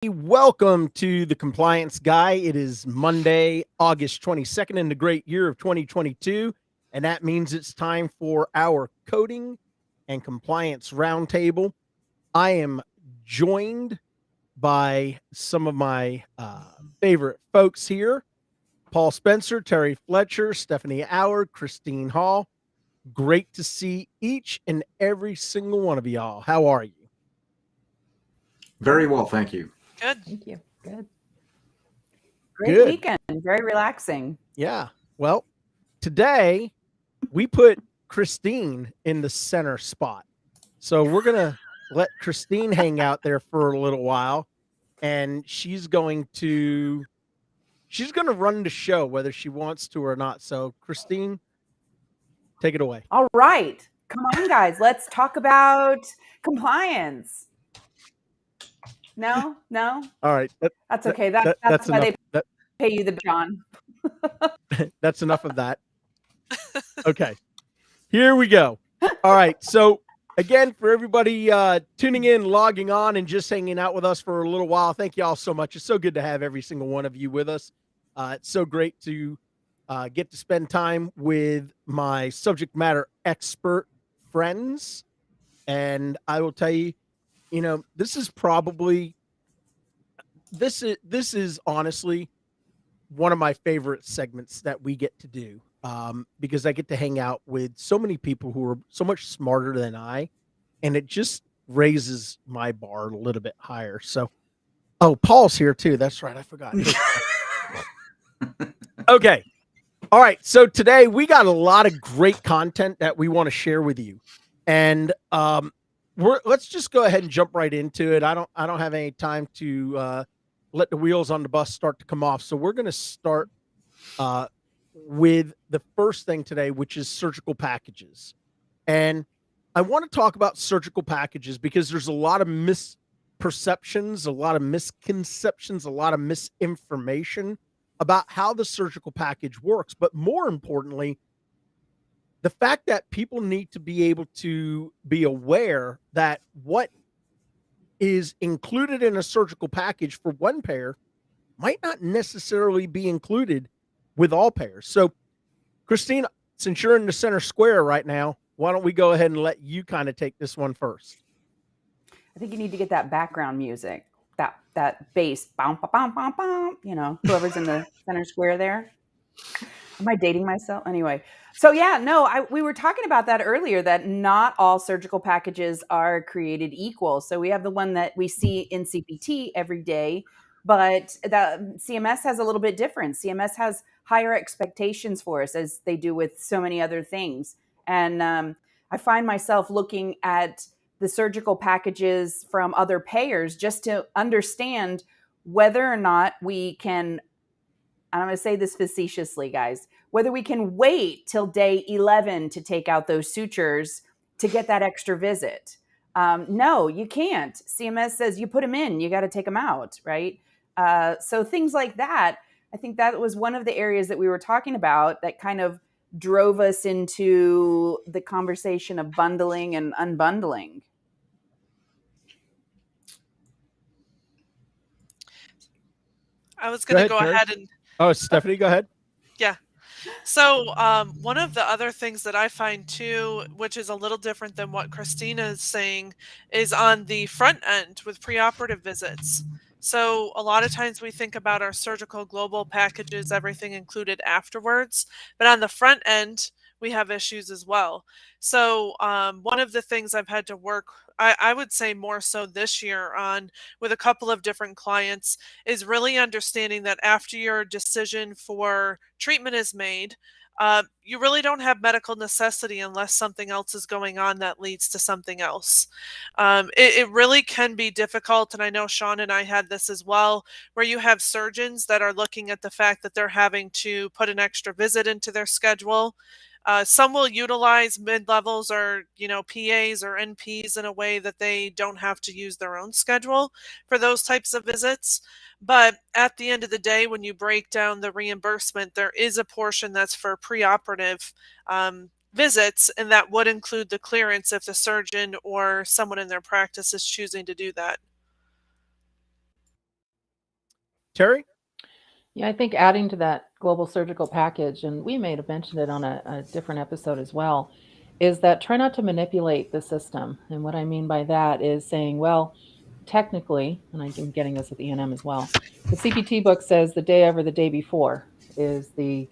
Welcome to the Compliance Guy. It is Monday, August 22nd in the great year of 2022, and that means it's time for our coding and compliance roundtable. I am joined by some of my favorite folks here: Paul Spencer, Terry Fletcher, Stephanie Allard, Christine Hall. Great to see each and every single one of y'all. How are you? Very well, thank you. Good. Thank you. Good. Great weekend. Very relaxing. Yeah. Well, today we put Christine in the center spot. So we're going to let Christine hang out there for a little while, and she's going to run the show whether she wants to or not. So Christine, take it away. All right. Come on, guys. Let's talk about compliance. No? All right. That's okay. That's why they pay you the John. That's enough of that. Okay. Here we go. All right. So again, for everybody tuning in, logging on, and just hanging out with us for a little while, thank you all so much. It's so good to have every single one of you with us. It's so great to get to spend time with my subject matter expert friends. And I will tell you, this is honestly one of my favorite segments that we get to do, because I get to hang out with so many people who are so much smarter than I, and it just raises my bar a little bit higher. So, Paul's here too. That's right. I forgot. Okay. All right. So today we got a lot of great content that we want to share with you. And, let's just go ahead and jump right into it. I don't have any time to let the wheels on the bus start to come off. So we're going to start with the first thing today, which is surgical packages. And I want to talk about surgical packages because there's a lot of misperceptions, a lot of misconceptions, a lot of misinformation about how the surgical package works. But more importantly, the fact that people need to be able to be aware that what is included in a surgical package for one payer might not necessarily be included with all payers. So, Christine, since you're in the center square right now, why don't we go ahead and let you kind of take this one first? I think you need to get that background music, that bass, bum, bum, bum, bum, whoever's in the center square there. Am I dating myself? Anyway. So yeah, no, we were talking about that earlier, that not all surgical packages are created equal. So we have the one that we see in CPT every day, but the CMS has a little bit different. CMS has higher expectations for us, as they do with so many other things. And I find myself looking at the surgical packages from other payers just to understand whether or not we can, and I'm going to say this facetiously, guys, whether we can wait till day 11 to take out those sutures to get that extra visit. No, you can't. CMS says you put them in, you got to take them out, right? So things like that, I think that was one of the areas that we were talking about that kind of drove us into the conversation of bundling and unbundling. I was going to go ahead and... Oh, Stephanie, go ahead. Yeah. So one of the other things that I find too, which is a little different than what Christina is saying, is on the front end with preoperative visits. So a lot of times we think about our surgical global packages, everything included afterwards, but on the front end, we have issues as well. So one of the things I've had to work, I would say more so this year on with a couple of different clients, is really understanding that after your decision for treatment is made, you really don't have medical necessity unless something else is going on that leads to something else. It really can be difficult, and I know Sean and I had this as well, where you have surgeons that are looking at the fact that they're having to put an extra visit into their schedule. Some will utilize mid-levels or, PAs or NPs in a way that they don't have to use their own schedule for those types of visits. But at the end of the day, when you break down the reimbursement, there is a portion that's for preoperative visits, and that would include the clearance if the surgeon or someone in their practice is choosing to do that. Terry? Yeah, I think adding to that global surgical package, and we may have mentioned it on a different episode as well, is that try not to manipulate the system. And what I mean by that is saying, well, technically, and I'm getting this with E&M as well, the CPT book says the day over the day before is the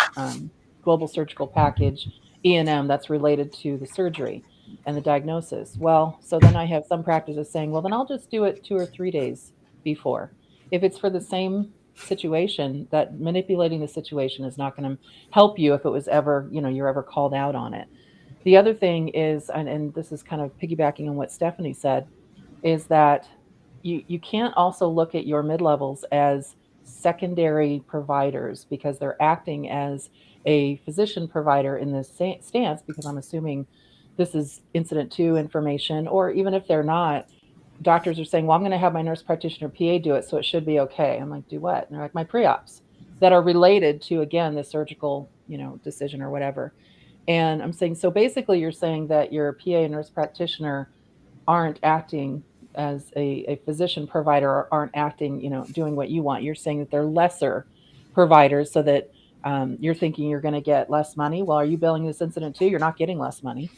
global surgical package E&M that's related to the surgery and the diagnosis. Well, so then I have some practices saying, well, then I'll just do it 2 or 3 days before. If it's for the same situation, that manipulating the situation is not going to help you if it was ever, you're ever called out on it. The other thing is, and this is kind of piggybacking on what Stephanie said, is that you can't also look at your mid-levels as secondary providers because they're acting as a physician provider in this stance, because I'm assuming this is incident 2 information, or even if they're not, doctors are saying, well, I'm going to have my nurse practitioner PA do it, so it should be okay. I'm like, do what? And they're like, my pre-ops that are related to, again, the surgical, decision or whatever. And I'm saying, so basically you're saying that your PA and nurse practitioner aren't acting as a physician provider, or aren't acting, doing what you want. You're saying that they're lesser providers, so that you're thinking you're going to get less money. Well, are you billing this incident 2? You're not getting less money.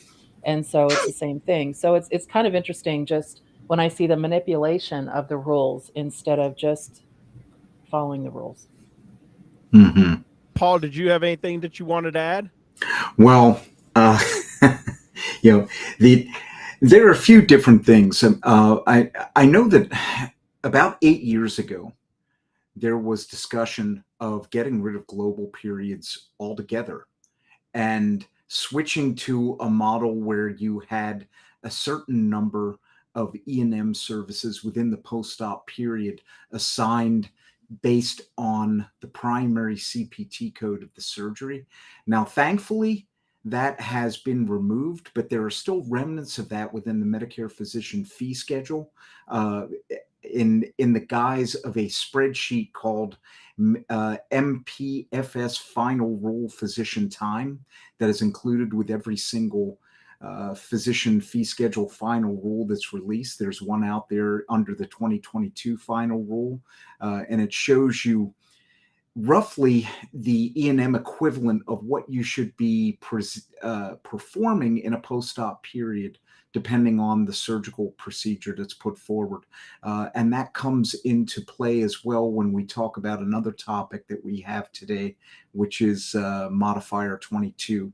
And so it's the same thing. So it's kind of interesting just when I see the manipulation of the rules instead of just following the rules. Mm-hmm. Paul, did you have anything that you wanted to add? Well, there are a few different things. I know that about 8 years ago, there was discussion of getting rid of global periods altogether and switching to a model where you had a certain number of E&M services within the post-op period assigned based on the primary CPT code of the surgery. Now, thankfully, that has been removed, but there are still remnants of that within the Medicare physician fee schedule in the guise of a spreadsheet called MPFS Final Rule Physician Time that is included with every single physician fee schedule final rule that's released. There's one out there under the 2022 final rule, and it shows you roughly the E&M equivalent of what you should be performing in a post-op period, depending on the surgical procedure that's put forward. And that comes into play as well when we talk about another topic that we have today, which is Modifier 22.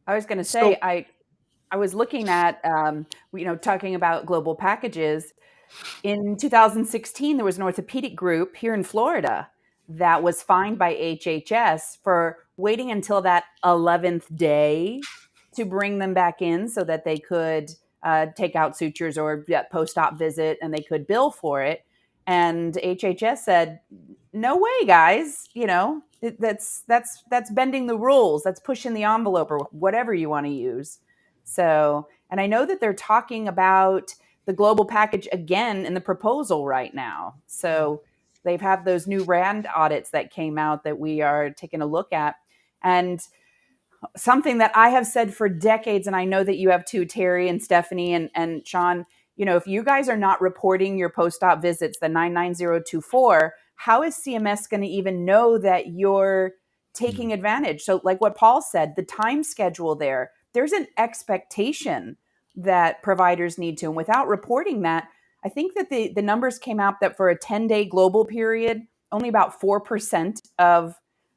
I was going to say, I was looking at, talking about global packages. In 2016, there was an orthopedic group here in Florida that was fined by HHS for waiting until that 11th day to bring them back in so that they could take out sutures or post-op visit, and they could bill for it. And HHS said, no way, guys, that's bending the rules. That's pushing the envelope, or whatever you want to use. So, and I know that they're talking about the global package again in the proposal right now. So they've had those new RAND audits that came out that we are taking a look at. And something that I have said for decades, and I know that you have too, Terry and Stephanie and Sean, if you guys are not reporting your post-op visits, the 99024, how is CMS going to even know that you're taking advantage? So like what Paul said, the time schedule there's an expectation that providers need to. And without reporting that, I think that the numbers came out that for a 10-day global period, only about 4% of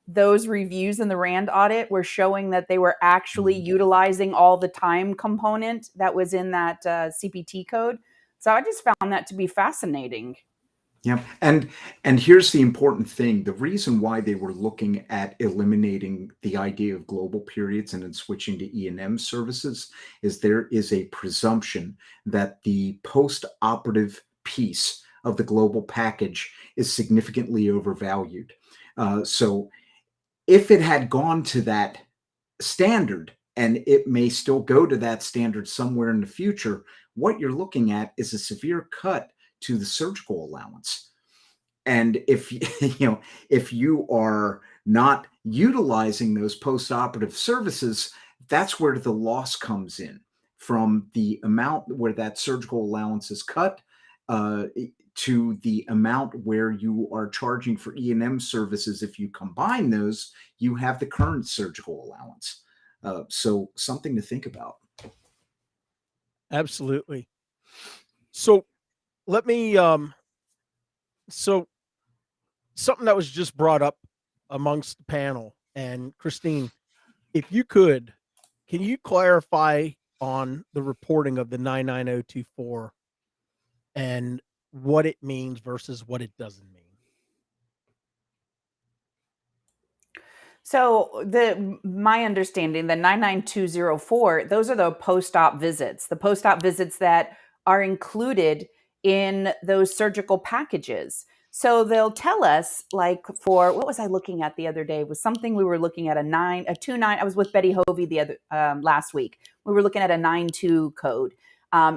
those reviews in the RAND audit were showing that they were actually utilizing all the time component that was in that CPT code. So I just found that to be fascinating. Yeah, and here's the important thing. The reason why they were looking at eliminating the idea of global periods and then switching to E&M services is there is a presumption that the post-operative piece of the global package is significantly overvalued. So if it had gone to that standard, and it may still go to that standard somewhere in the future, what you're looking at is a severe cut to the surgical allowance. And if you are not utilizing those post-operative services, that's where the loss comes in, from the amount where that surgical allowance is cut to the amount where you are charging for E&M services. If you combine those, you have the current surgical allowance. So something to think about. Absolutely. So let me, so something that was just brought up amongst the panel, and Christine, if you could, can you clarify on the reporting of the 99024 and what it means versus what it doesn't mean? So my understanding, the 99204, those are the post-op visits, that are included in those surgical packages. So they'll tell us, like, for what was I looking at the other day? It was something we were looking at, a 29. I was with Betty Hovey the other last week. We were looking at a 92 code,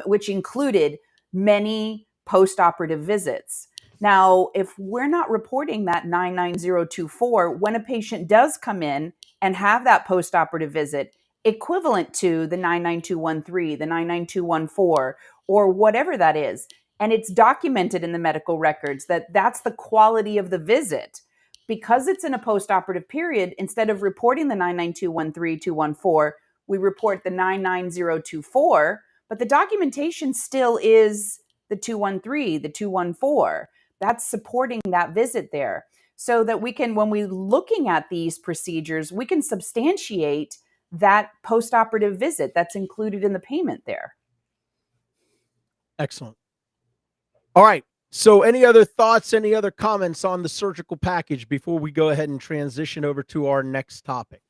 which included many post-operative visits. Now, if we're not reporting that 99024, when a patient does come in and have that post-operative visit equivalent to the 99213, the 99214, or whatever that is, and it's documented in the medical records that that's the quality of the visit, because it's in a post-operative period, instead of reporting the 99213, 214, we report the 99024, but the documentation still is the 213, the 214. That's supporting that visit there, so that we can, when we're looking at these procedures, we can substantiate that post-operative visit that's included in the payment there. Excellent. All right. So any other thoughts, any other comments on the surgical package before we go ahead and transition over to our next topic?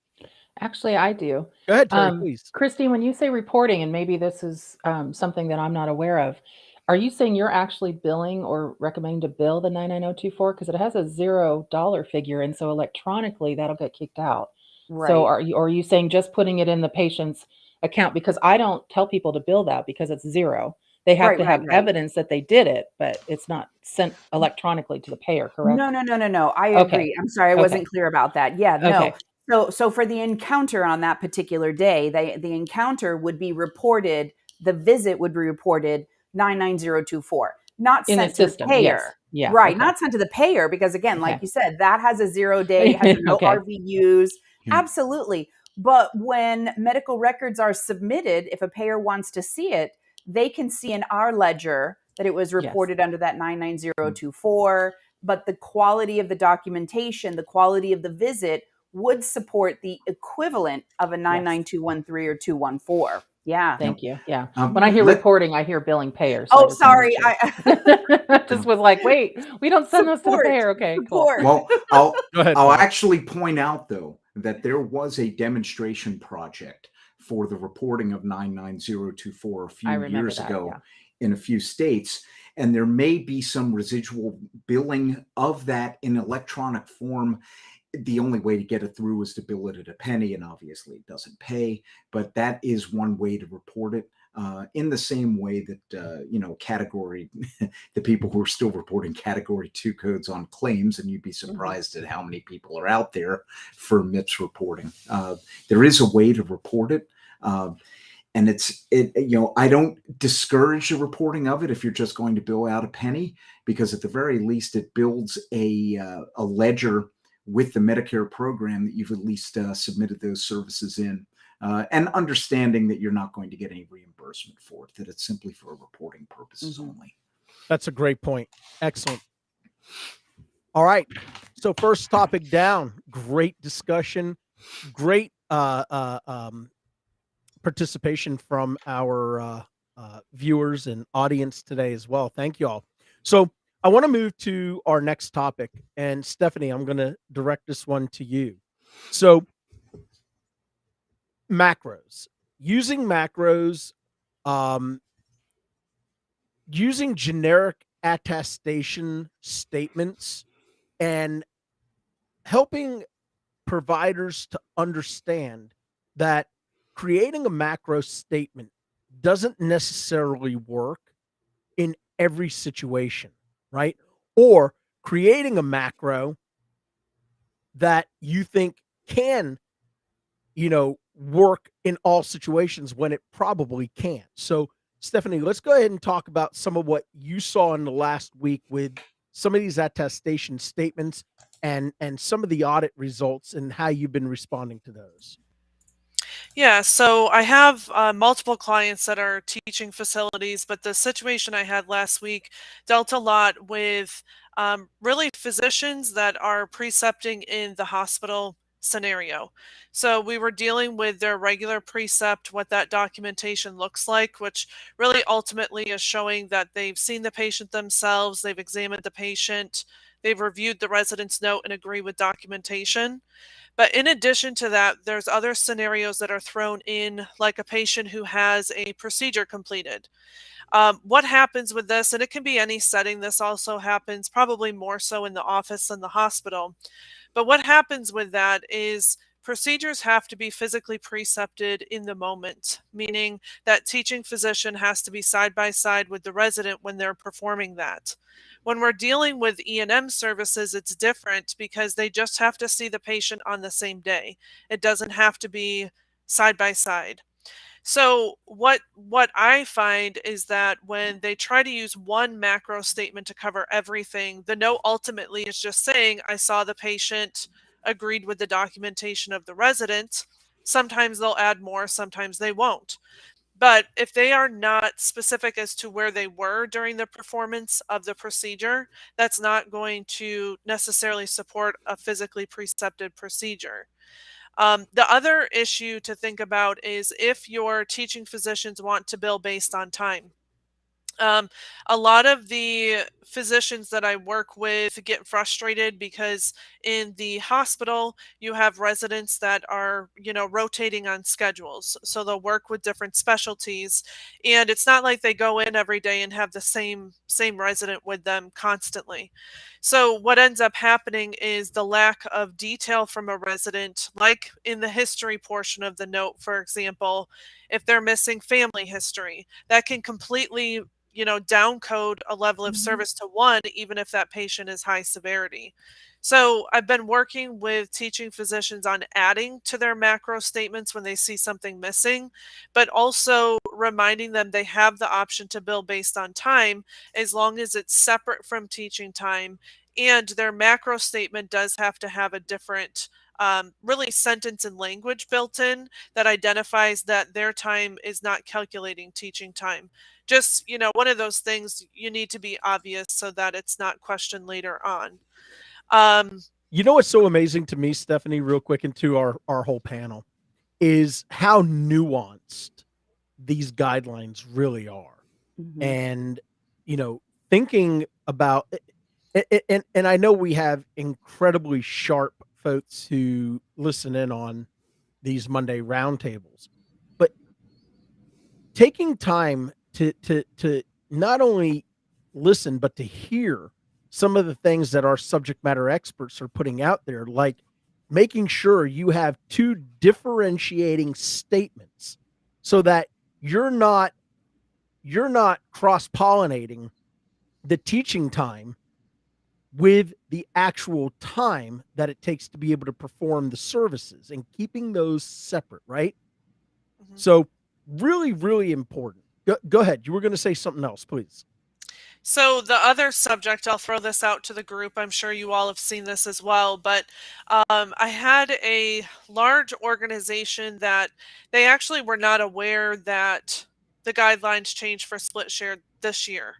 Actually, I do. Go ahead, Terry, please. Christine, when you say reporting, and maybe this is something that I'm not aware of, are you saying you're actually billing or recommending to bill the 99024? Because it has a $0 figure, and so electronically that'll get kicked out. Right. So are you saying just putting it in the patient's account? Because I don't tell people to bill that because it's zero. They have to have evidence that they did it, but it's not sent electronically to the payer, correct? No. I agree. I'm sorry, I wasn't clear about that. Yeah, no. Okay. So for the encounter on that particular day, the encounter would be reported, the visit would be reported 99024, not In the sent to the system, payer. yes. Yeah. Right, Okay. not sent to the payer, because again, like Okay. you said, that has a 0 day, has no Okay. RVUs. Yeah. Absolutely. But when medical records are submitted, if a payer wants to see it, they can see in our ledger that it was reported under that 99024, but the quality of the documentation, the quality of the visit would support the equivalent of a 99213 or 214. Yeah. Thank you. Yeah. When I hear reporting, I hear billing payers. Oh, sorry. I just was like, wait, we don't send those to the Support. payer. Okay, Support. Well, I'll Go ahead, I'll Paul. actually point out, though, that there was a demonstration project for the reporting of 99024 a I few remember years that, ago yeah. in a few states, and there may be some residual billing of that in electronic form. The only way to get it through is to bill it at a penny, and obviously it doesn't pay, but that is one way to report it. In the same way that, category, the people who are still reporting category 2 codes on claims, and you'd be surprised at how many people are out there for MIPS reporting. There is a way to report it. And I don't discourage the reporting of it if you're just going to bill out a penny, because at the very least it builds a ledger with the Medicare program that you've at least submitted those services in, and understanding that you're not going to get any reimbursement for it, that it's simply for reporting purposes only. That's a great point. Excellent. All right. So first topic down, great discussion, great participation from our viewers and audience today as well. Thank you all. So I want to move to our next topic, and Stephanie, I'm going to direct this one to you. So macros, using macros, using generic attestation statements, and helping providers to understand that creating a macro statement doesn't necessarily work in every situation, right? Or creating a macro that you think can, work in all situations when it probably can't. So Stephanie, let's go ahead and talk about some of what you saw in the last week with some of these attestation statements and some of the audit results and how you've been responding to those. Yeah, so I have multiple clients that are teaching facilities, but the situation I had last week dealt a lot with really physicians that are precepting in the hospital scenario. So we were dealing with their regular precept, what that documentation looks like, which really ultimately is showing that they've seen the patient themselves, they've examined the patient, they've reviewed the resident's note and agree with documentation. But in addition to that, there's other scenarios that are thrown in, like a patient who has a procedure completed. What happens with this, and it can be any setting, this also happens probably more so in the office than the hospital. But what happens with that is procedures have to be physically precepted in the moment, meaning that teaching physician has to be side by side with the resident when they're performing that. When we're dealing with E&M services, it's different because they just have to see the patient on the same day. It doesn't have to be side by side. So what I find is that when they try to use one macro statement to cover everything, the note ultimately is just saying, I saw the patient, agreed with the documentation of the resident. Sometimes they'll add more, sometimes they won't. But if they are not specific as to where they were during the performance of the procedure, that's not going to necessarily support a physically precepted procedure. The other issue to think about is if your teaching physicians want to bill based on time. Um, a lot of the physicians that I work with get frustrated because in the hospital, you have residents that are, rotating on schedules. So they'll work with different specialties. And it's not like they go in every day and have the same resident with them constantly. So what ends up happening is the lack of detail from a resident, like in the history portion of the note, for example, if they're missing family history, that can completely down code a level of service to 1, even if that patient is high severity. So I've been working with teaching physicians on adding to their macro statements when they see something missing, but also reminding them they have the option to bill based on time as long as it's separate from teaching time. And their macro statement does have to have a different really sentence and language built in that identifies that their time is not calculating teaching time. Just, one of those things you need to be obvious so that it's not questioned later on. You know what's so amazing to me, Stephanie, real quick, and to our whole panel, is how nuanced these guidelines really are. And, thinking about and I know we have incredibly sharp folks who listen in on these Monday roundtables, but taking time to not only listen but to hear some of the things that our subject matter experts are putting out there, like making sure you have two differentiating statements so that you're not cross-pollinating the teaching time with the actual time that it takes to be able to perform the services and keeping those separate, right? So really, really important. Go ahead. You were going to say something else, please. So the other subject, I'll throw this out to the group. I'm sure you all have seen this as well, but I had a large organization that they actually were not aware that the guidelines changed for split share this year.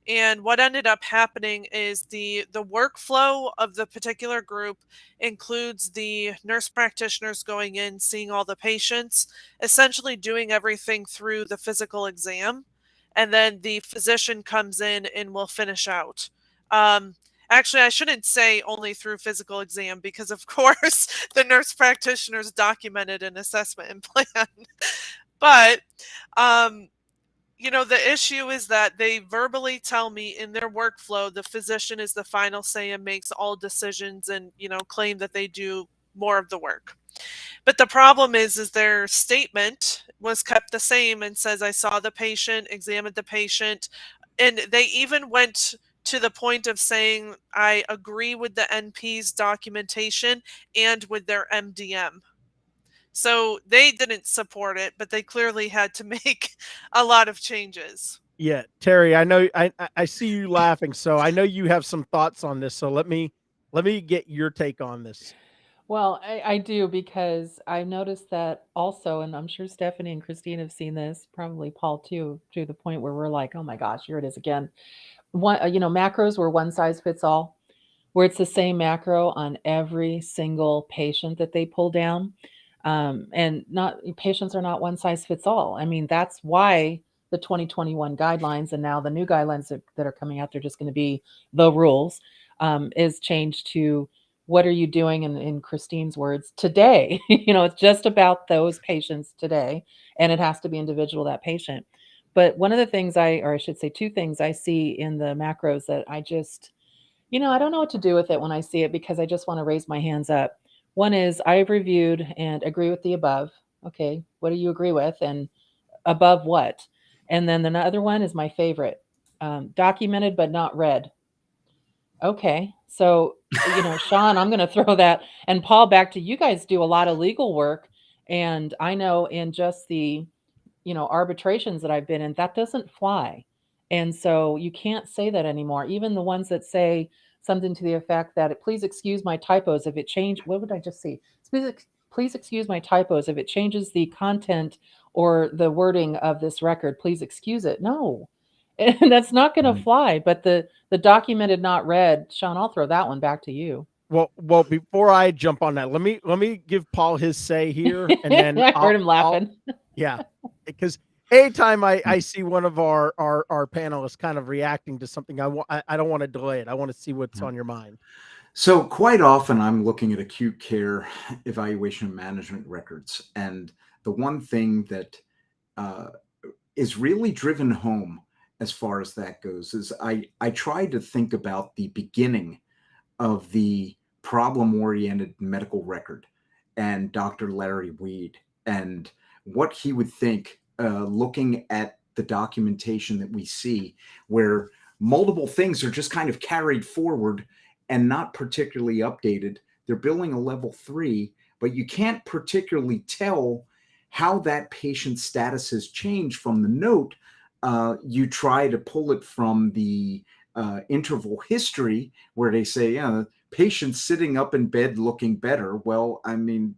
And what ended up happening is the workflow of the particular group includes the nurse practitioners going in, seeing all the patients, essentially doing everything through the physical exam. And then the physician comes in and will finish out. Actually, I shouldn't say only through physical exam because, of course, the nurse practitioners documented an assessment and plan. But the issue is that they verbally tell me in their workflow, the physician is the final say and makes all decisions and, claim that they do more of the work. But the problem is their statement was kept the same and says, I saw the patient, examined the patient. And they even went to the point of saying, I agree with the NP's documentation and with their MDM. So they didn't support it, but they clearly had to make a lot of changes. Yeah, Terry, I know I see you laughing, so I know you have some thoughts on this. So let me get your take on this. Well, I do because I've noticed that also, and I'm sure Stephanie and Christine have seen this, probably Paul too, to the point where we're like, oh my gosh, here it is again. Macros were one size fits all, where it's the same macro on every single patient that they pull down. And not patients are not one size fits all. I mean, that's why the 2021 guidelines and now the new guidelines that are coming out, they're just going to be the rules, is changed to what are you doing in Christine's words today? It's just about those patients today, and it has to be individual, that patient. But one of the things or I should say two things I see in the macros that I just, I don't know what to do with it when I see it because I just want to raise my hands up. One is I've reviewed and agree with the above. Okay, what do you agree with? And above what? And then the other one is my favorite, documented but not read. Okay, so, Sean, I'm going to throw that, and Paul, back to you guys do a lot of legal work. And I know in just the, arbitrations that I've been in, that doesn't fly. And so you can't say that anymore. Even the ones that say something to the effect that please excuse my typos if it change. What would I just say? Please excuse my typos if it changes the content or the wording of this record. Please excuse it. No, and that's not going to fly. But the documented not read, Sean, I'll throw that one back to you. Well, before I jump on that, let me give Paul his say here, and then I heard him laughing. Yeah, because anytime I see one of our panelists kind of reacting to something, I don't want to delay it. I want to see what's on your mind. So quite often I'm looking at acute care evaluation and management records, and the one thing that is really driven home as far as that goes is I try to think about the beginning of the problem-oriented medical record and Dr. Larry Weed and what he would think looking at the documentation that we see where multiple things are just kind of carried forward and not particularly updated. They're billing a level 3, but you can't particularly tell how that patient's status has changed from the note. You try to pull it from the interval history where they say, patient sitting up in bed looking better. Well, I mean,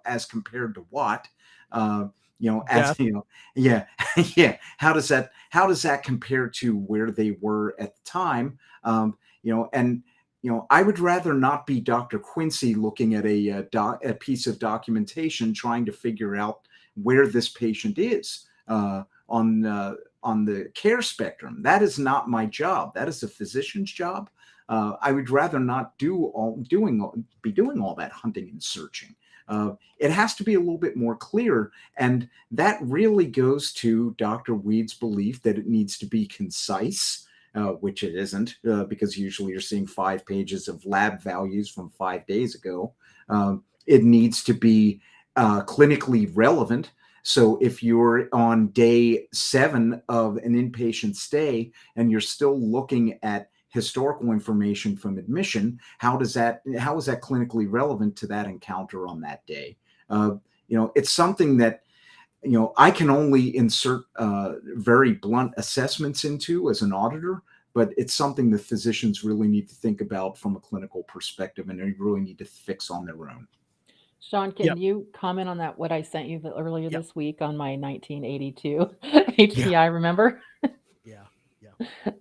as compared to what? Yeah. How does that compare to where they were at the time? I would rather not be Dr. Quincy looking at a piece of documentation trying to figure out where this patient is on the care spectrum. That is not my job. That is a physician's job. I would rather not be doing all that hunting and searching. It has to be a little bit more clear, and that really goes to Dr. Weed's belief that it needs to be concise, which it isn't, because usually you're seeing 5 pages of lab values from 5 days ago. It needs to be clinically relevant. So if you're on day 7 of an inpatient stay and you're still looking at historical information from admission, how is that clinically relevant to that encounter on that day? It's something that I can only insert very blunt assessments into as an auditor, but it's something that physicians really need to think about from a clinical perspective, and they really need to fix on their own. Sean, can you comment on that, what I sent you earlier this week on my 1982 HPI, remember? Yeah.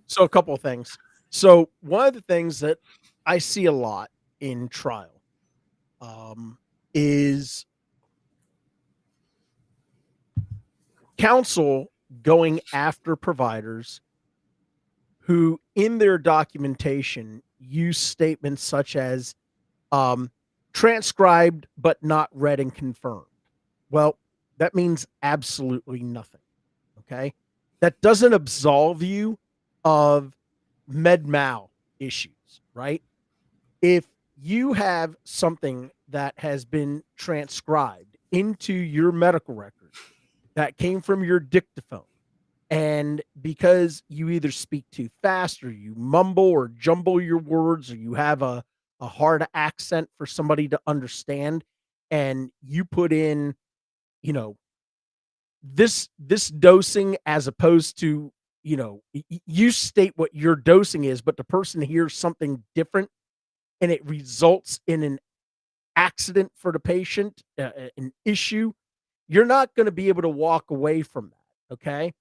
So a couple of things. So one of the things that I see a lot in trial is counsel going after providers who in their documentation use statements such as transcribed but not read and confirmed. Well, that means absolutely nothing. Okay. That doesn't absolve you of med mal issues, right? If you have something that has been transcribed into your medical record that came from your dictaphone, and because you either speak too fast or you mumble or jumble your words or you have a hard accent for somebody to understand, and you put in, you know, this dosing as opposed to, you know, you state what your dosing is, but the person hears something different and it results in an accident for the patient, an issue, you're not going to be able to walk away from that. Okay.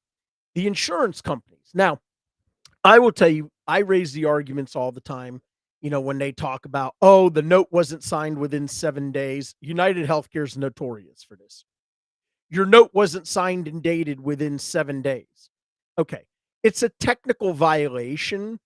The insurance companies. Now, I will tell you, I raise the arguments all the time, you know, when they talk about, oh, the note wasn't signed within 7 days. United Healthcare is notorious for this. Your note wasn't signed and dated within 7 days. Okay. It's a technical violation,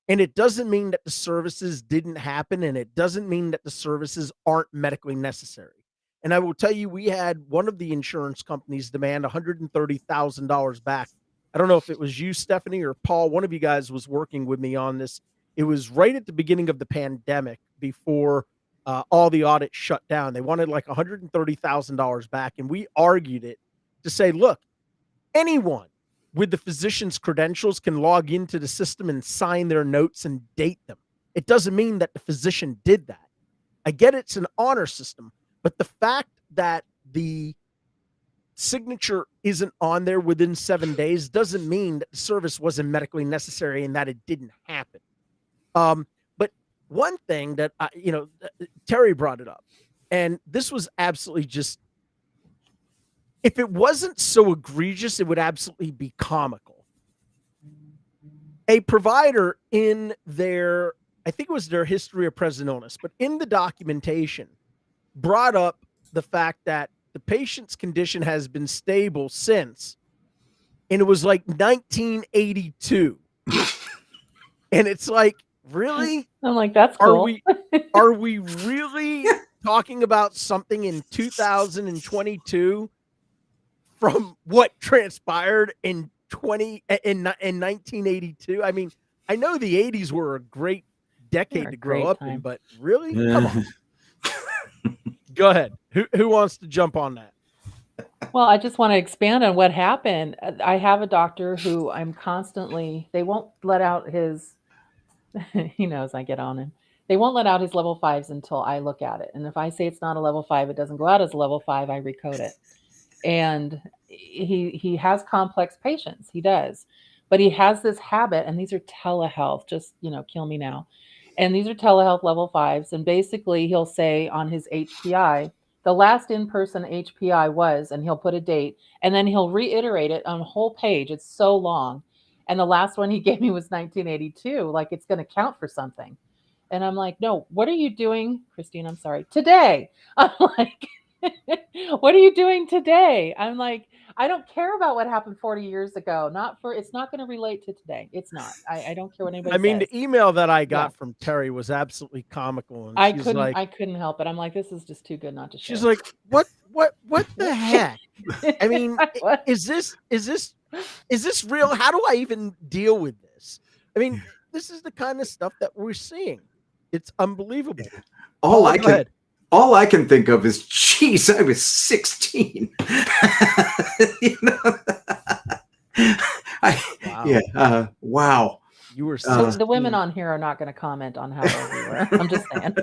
and it doesn't mean that the services didn't happen, and it doesn't mean that the services aren't medically necessary. And I will tell you, we had one of the insurance companies demand $130,000 back. I don't know if it was you, Stephanie, or Paul. One of you guys was working with me on this. It was right at the beginning of the pandemic before all the audits shut down. They wanted like $130,000 back. And we argued it to say, look, anyone with the physician's credentials can log into the system and sign their notes and date them. It doesn't mean that the physician did that. I get it's an honor system, but the fact that the signature isn't on there within 7 days doesn't mean that the service wasn't medically necessary and that it didn't happen. But one thing that Terry brought it up, and this was absolutely just, if it wasn't so egregious, it would absolutely be comical. A provider in their, I think it was their history of present illness, but in the documentation brought up the fact that the patient's condition has been stable since, and it was like 1982. And it's like, really? I'm like, that's cool. Are we really talking about something in 2022 from what transpired in 1982? I mean, I know the 80s were a great decade to grow up in, but really? Come on. Go ahead. Who wants to jump on that? Well, I just want to expand on what happened. I have a doctor who I'm constantly, they won't let out his, he knows I get on him. They won't let out his level 5s until I look at it. And if I say it's not a level 5, it doesn't go out as a level 5, I recode it. And he has complex patients. He does. But he has this habit, and these are telehealth, just, kill me now. And these are telehealth level 5s. And basically he'll say on his HPI, the last in-person HPI was, and he'll put a date, and then he'll reiterate it on a whole page. It's so long. And the last one he gave me was 1982. Like, it's going to count for something. And I'm like, no, what are you doing, Christine? I'm sorry. Today. I'm like, what are you doing today? I'm like, I don't care about what happened 40 years ago. It's not going to relate to today. It's not. I don't care what anybody says. The email that I got from Terry was absolutely comical. And I couldn't help it. I'm like, this is just too good not to share. She's like, what the heck? I mean, is this real? How do I even deal with this? I mean, this is the kind of stuff that we're seeing. It's unbelievable. All I can think of is, geez, I was 16. Wow. You were. The women on here are not going to comment on how old you were. I'm just saying.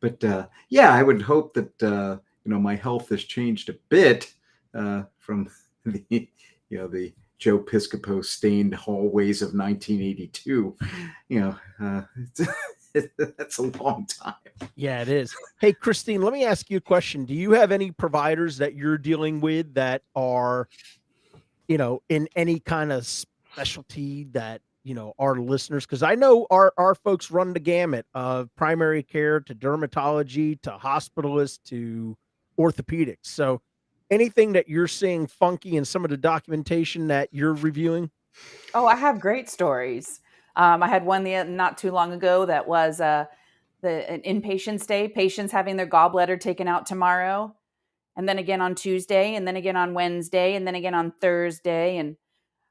But I would hope that my health has changed a bit from the Joe Piscopo stained hallways of 1982. That's a long time. Yeah, it is. Hey, Christine, let me ask you a question. Do you have any providers that you're dealing with that are, in any kind of specialty that, our listeners, because I know our folks run the gamut of primary care to dermatology to hospitalists to orthopedics. So anything that you're seeing funky in some of the documentation that you're reviewing? Oh, I have great stories. I had one not too long ago that was an inpatient stay, patients having their gallbladder taken out tomorrow, and then again on Tuesday, and then again on Wednesday, and then again on Thursday. And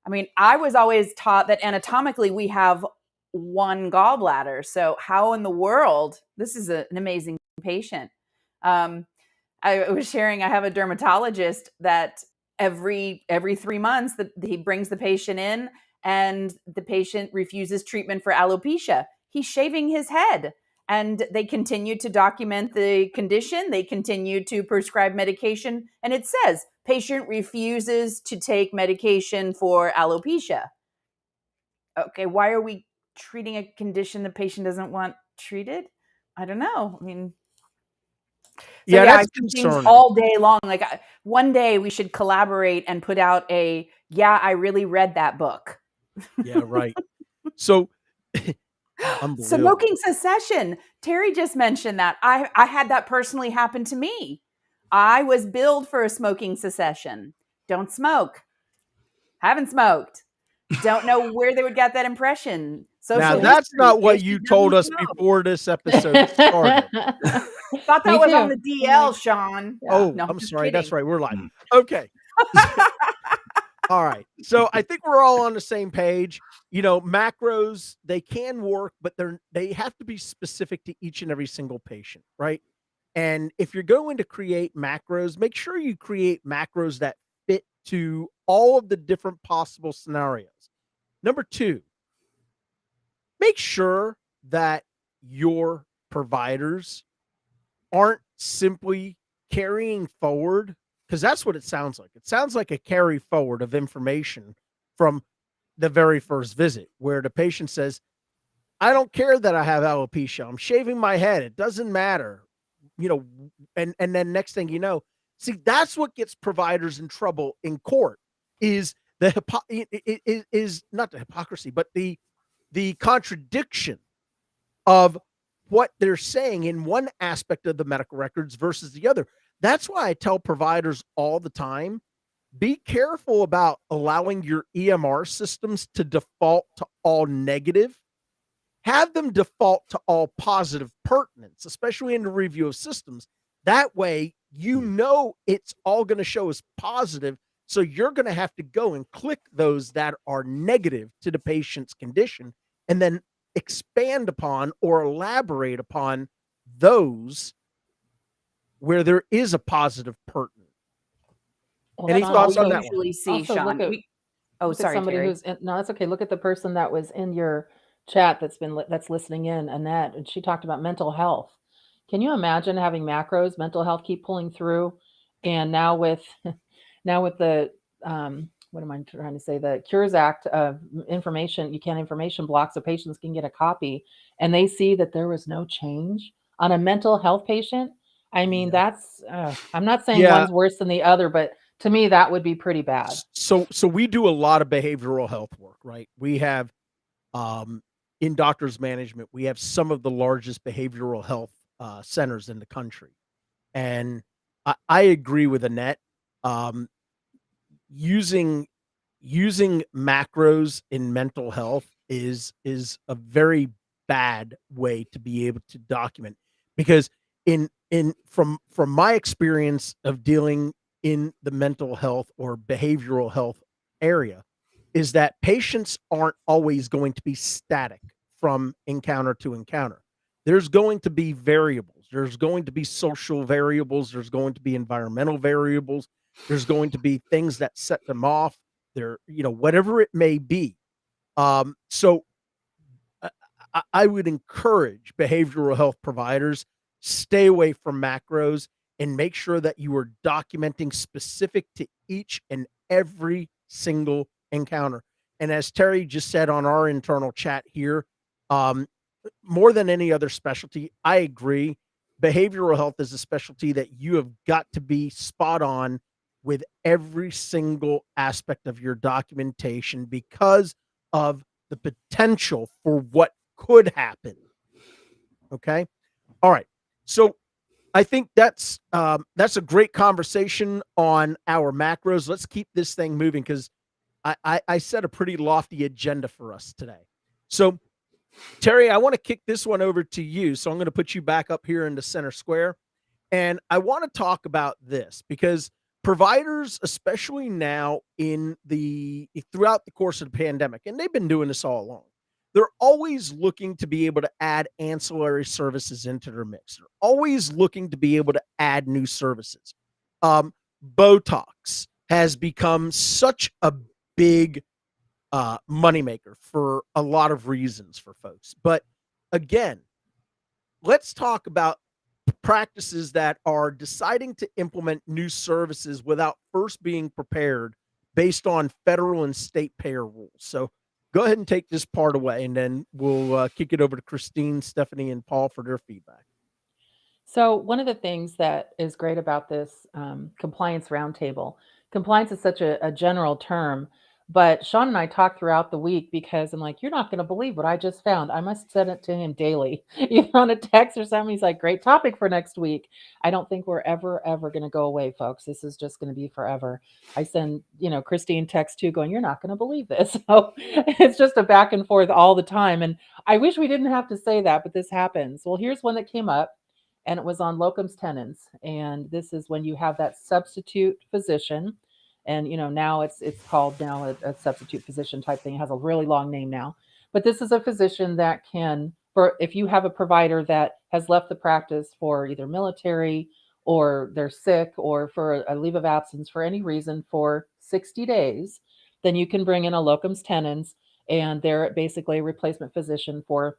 I mean, I was always taught that anatomically we have one gallbladder. So how in the world, this is an amazing patient. I was sharing, I have a dermatologist that every 3 months that he brings the patient in, and the patient refuses treatment for alopecia. He's shaving his head. And they continue to document the condition. They continue to prescribe medication. And it says patient refuses to take medication for alopecia. Okay, why are we treating a condition the patient doesn't want treated? I don't know. I mean, so Yeah, I that's see things concerning. all day long. Like one day we should collaborate and put out I really read that book. Yeah, right. So unbelievable. Smoking cessation. Terry just mentioned that. I had that personally happen to me. I was billed for a smoking cessation. Don't smoke. Haven't smoked. Don't know where they would get that impression. Now Social that's history, not what patient you doesn't told us smoke. before this episode started. Thought that Me was on too. the DL, Sean. Oh, No, I'm just sorry. That's kidding. right. We're live. Okay. All right. So I think we're all on the same page. You know, macros, they can work, but they have to be specific to each and every single patient, right? And if you're going to create macros, make sure you create macros that fit to all of the different possible scenarios. Number 2, make sure that your providers aren't simply carrying forward, because that's what it sounds like. It sounds like a carry forward of information from the very first visit, where the patient says, I don't care that I have alopecia. I'm shaving my head. It doesn't matter. You know, and then next thing you know, see, that's what gets providers in trouble in court is is not the hypocrisy, but the contradiction of what they're saying in one aspect of the medical records versus the other. That's why I tell providers all the time, be careful about allowing your EMR systems to default to all negative. Have them default to all positive pertinence, especially in the review of systems. That way, you know it's all going to show as positive. So you're going to have to go and click those that are negative to the patient's condition and then expand upon or elaborate upon those where there is a positive pertinent. Well, Any that's thoughts also- on that one? Usually see, also Sean. look at- Oh, Look at sorry, somebody Terry. who's no, that's okay. Look at the person that was in your chat that's listening in, Annette, and she talked about mental health. Can you imagine having macros, mental health keep pulling through, and now with the what am I trying to say? The Cures Act of information blocks, so patients can get a copy, and they see that there was no change on a mental health patient. I mean, that's I'm not saying Yeah. one's worse than the other, but to me, that would be pretty bad. So we do a lot of behavioral health work, right? We have in doctors management, we have some of the largest behavioral health centers in the country. And I agree with Annette. Using macros in mental health is a very bad way to be able to document, because from my experience of dealing in the mental health or behavioral health area is that patients aren't always going to be static from encounter to encounter. There's going to be variables. There's going to be social variables. There's going to be environmental variables. There's going to be things that set them off. There, you know, whatever it may be. So I would encourage behavioral health providers, stay away from macros and make sure that you are documenting specific to each and every single encounter. And as Terry just said on our internal chat here, more than any other specialty, I agree. Behavioral health is a specialty that you have got to be spot on with every single aspect of your documentation because of the potential for what could happen. Okay. All right. So I think that's a great conversation on our macros. Let's keep this thing moving because I set a pretty lofty agenda for us today. So Terry, I want to kick this one over to you. So I'm going to put you back up here in the center square. And I want to talk about this because providers, especially now throughout the course of the pandemic, and they've been doing this all along, they're always looking to be able to add ancillary services into their mix. They're always looking to be able to add new services. Botox has become such a big moneymaker for a lot of reasons for folks. But again, let's talk about practices that are deciding to implement new services without first being prepared based on federal and state payer rules. So go ahead and take this part away, and then we'll kick it over to Christine, Stephanie, and Paul for their feedback. So one of the things that is great about this compliance roundtable, compliance is such a general term, but Sean and I talked throughout the week because I'm like, you're not going to believe what I just found. I must send it to him daily, either on a text or something. He's like, great topic for next week. I don't think we're ever going to go away, folks. This is just going to be forever. I send, Christine text too going, you're not going to believe this. So it's just a back and forth all the time. And I wish we didn't have to say that, but this happens. Well, here's one that came up. And it was on locums tenens. And this is when you have that substitute physician. And, now it's called now a substitute physician type thing. It has a really long name now. But this is a physician that can, if you have a provider that has left the practice for either military or they're sick or for a leave of absence for any reason for 60 days, then you can bring in a locums tenens and they're basically a replacement physician for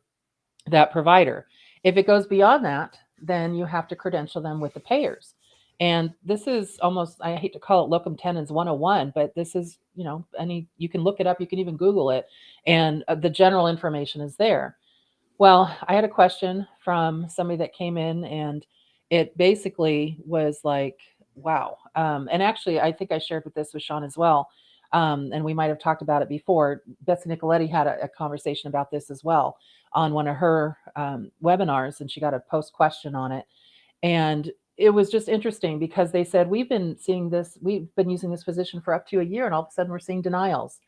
that provider. If it goes beyond that, then you have to credential them with the payers. And this is almost, I hate to call it locum tenens 101, but this is, you can look it up, you can even Google it, and the general information is there. Well, I had a question from somebody that came in, and it basically was like, wow. And actually, I think I shared with Sean as well. And we might have talked about it before. Betsy Nicoletti had a conversation about this as well on one of her webinars, and she got a post question on it. And it was just interesting because they said, we've been seeing this, we've been using this physician for up to a year, and all of a sudden we're seeing denials.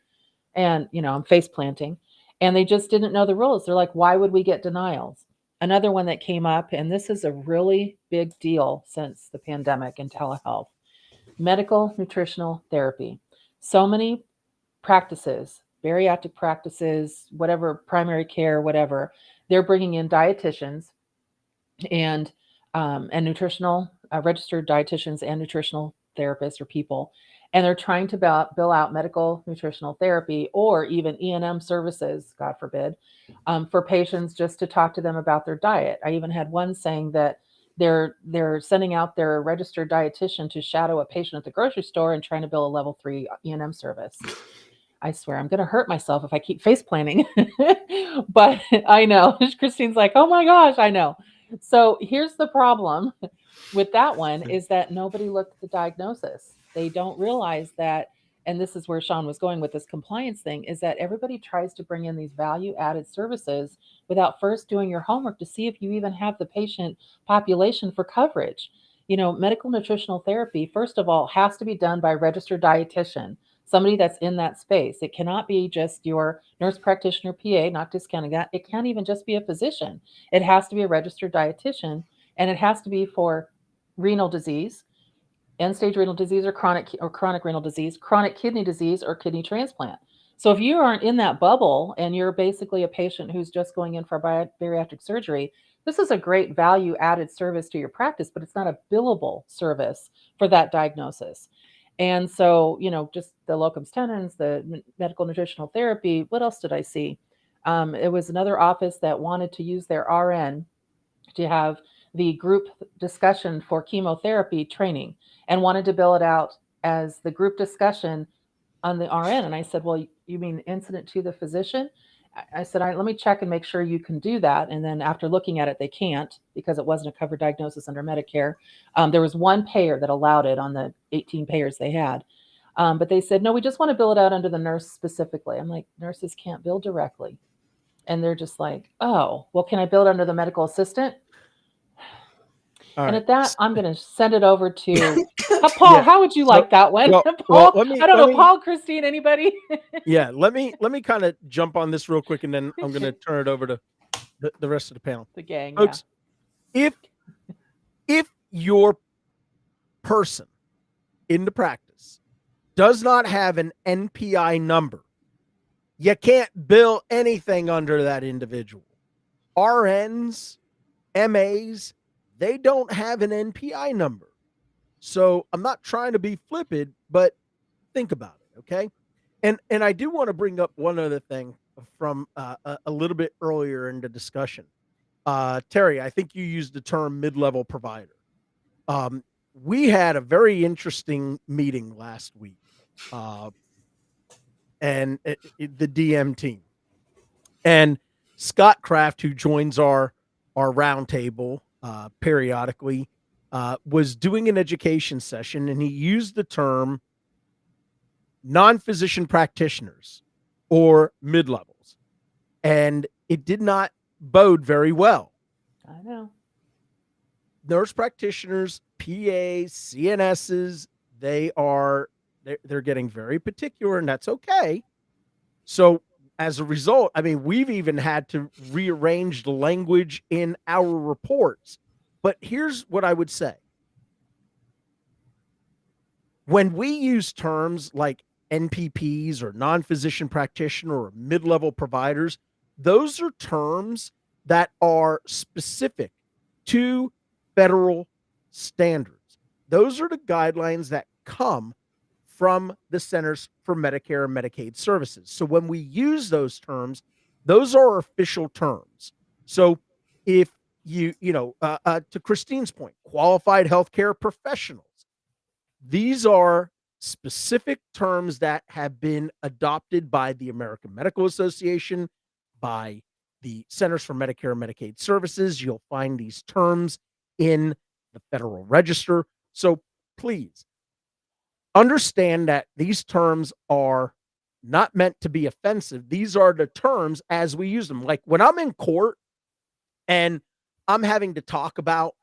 And, I'm face planting. And they just didn't know the rules. They're like, why would we get denials? Another one that came up, and this is a really big deal since the pandemic and telehealth, medical nutritional therapy. So many practices, bariatric practices, whatever, primary care, whatever, they're bringing in dietitians and nutritional registered dietitians and nutritional therapists or people, and they're trying to bill out medical nutritional therapy or even E&M services, God forbid, for patients just to talk to them about their diet. I even had one saying that they're sending out their registered dietitian to shadow a patient at the grocery store and trying to bill a level 3 E&M service. I swear I'm going to hurt myself if I keep face planning. But I know Christine's like, oh my gosh, I know. So here's the problem with that one is that nobody looked at the diagnosis. They don't realize that, and this is where Sean was going with this compliance thing, is that everybody tries to bring in these value added services without first doing your homework to see if you even have the patient population for coverage. Medical nutritional therapy, first of all, has to be done by a registered dietitian, somebody that's in that space. It cannot be just your nurse practitioner PA, not discounting that. It can't even just be a physician. It has to be a registered dietitian, and it has to be for renal disease, end-stage renal disease or chronic renal disease, chronic kidney disease, or kidney transplant. So if you aren't in that bubble and you're basically a patient who's just going in for bariatric surgery, this is a great value added service to your practice, but it's not a billable service for that diagnosis. And so, just the locums tenens, the medical nutritional therapy, what else did I see? It was another office that wanted to use their RN to have the group discussion for chemotherapy training and wanted to bill it out as the group discussion on the RN. And I said, well, you mean incident to the physician? I said, let me check and make sure you can do that. And then after looking at it, they can't because it wasn't a covered diagnosis under Medicare. There was one payer that allowed it on the 18 payers they had. But they said, no, we just want to bill it out under the nurse specifically. I'm like, nurses can't bill directly. And they're just like, oh, well, can I bill it under the medical assistant? All and right. at that, I'm going to send it over to Paul. Yeah. How would you like that one? Well, Paul, let me- I don't let know, me- Paul, Christine, anybody? Yeah, let me kind of jump on this real quick, and then I'm going to turn it over to the rest of the panel. The gang, Folks, if your person in the practice does not have an NPI number, you can't bill anything under that individual. RNs, MAs, they don't have an NPI number. So I'm not trying to be flippant, but think about it, okay? And I do want to bring up one other thing from a little bit earlier in the discussion. Terry, I think you used the term mid-level provider. We had a very interesting meeting last week, and the DM team, and Scott Kraft, who joins our roundtable periodically, was doing an education session, and he used the term non-physician practitioners or mid-levels, and it did not bode very well. I know. Nurse practitioners, PAs, CNSs, they're getting very particular, and that's okay. So as a result, I mean, we've even had to rearrange the language in our reports. But here's what I would say. When we use terms like NPPs or non-physician practitioner or mid-level providers, those are terms that are specific to federal standards. Those are the guidelines that come from the Centers for Medicare and Medicaid Services. So when we use those terms, those are official terms. So if to Christine's point, qualified healthcare professionals, these are specific terms that have been adopted by the American Medical Association, by the Centers for Medicare and Medicaid Services. You'll find these terms in the Federal Register. So please understand that these terms are not meant to be offensive. These are the terms as we use them. Like when I'm in court and I'm having to talk about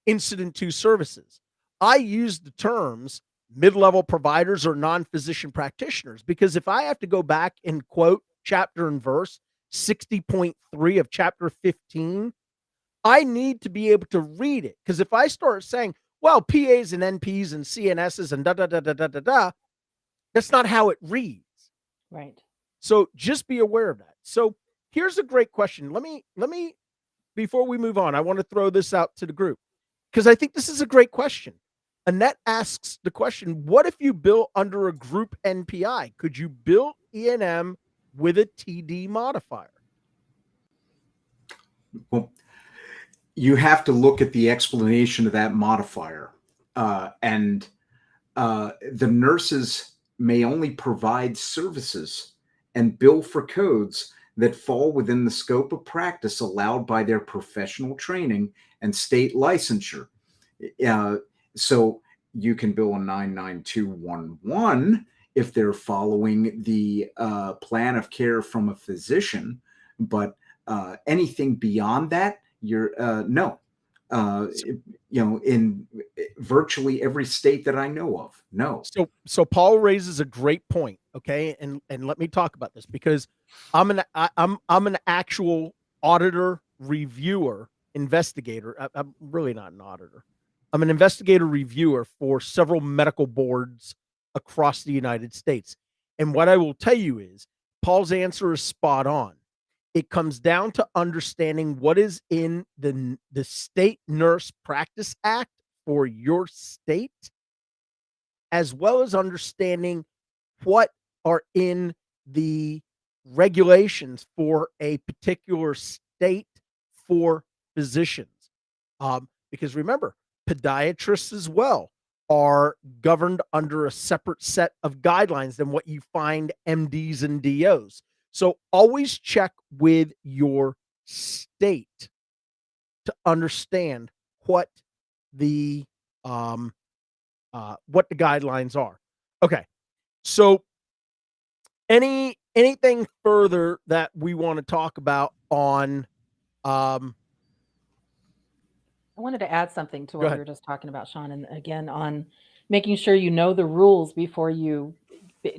Incident 2 services, I use the terms mid-level providers or non-physician practitioners, because if I have to go back and quote chapter and verse 60.3 of chapter 15, I need to be able to read it. Because if I start saying, well, PAs and NPs and CNSs and da-da-da-da-da-da-da, that's not how it reads. Right. So just be aware of that. So here's a great question. Let me, before we move on, I want to throw this out to the group, because I think this is a great question. Annette asks the question, what if you bill under a group NPI? Could you bill E&M with a TD modifier? Well, you have to look at the explanation of that modifier. And the nurses may only provide services and bill for codes that fall within the scope of practice allowed by their professional training and state licensure. So you can bill a 99211 if they're following the plan of care from a physician, but anything beyond that, you're no. In virtually every state that I know of, no. So Paul raises a great point. Okay, and let me talk about this, because I'm an actual auditor, reviewer, investigator. I'm really not an auditor. I'm an investigator reviewer for several medical boards across the United States. And what I will tell you is Paul's answer is spot on. It comes down to understanding what is in the State Nurse Practice Act for your state, as well as understanding what are in the regulations for a particular state for physicians. Because remember, podiatrists as well are governed under a separate set of guidelines than what you find MDs and DOs. So always check with your state to understand what the guidelines are. Okay. So anything further that we want to talk about on I wanted to add something to what we were just talking about, Sean, and again on making sure you know the rules before you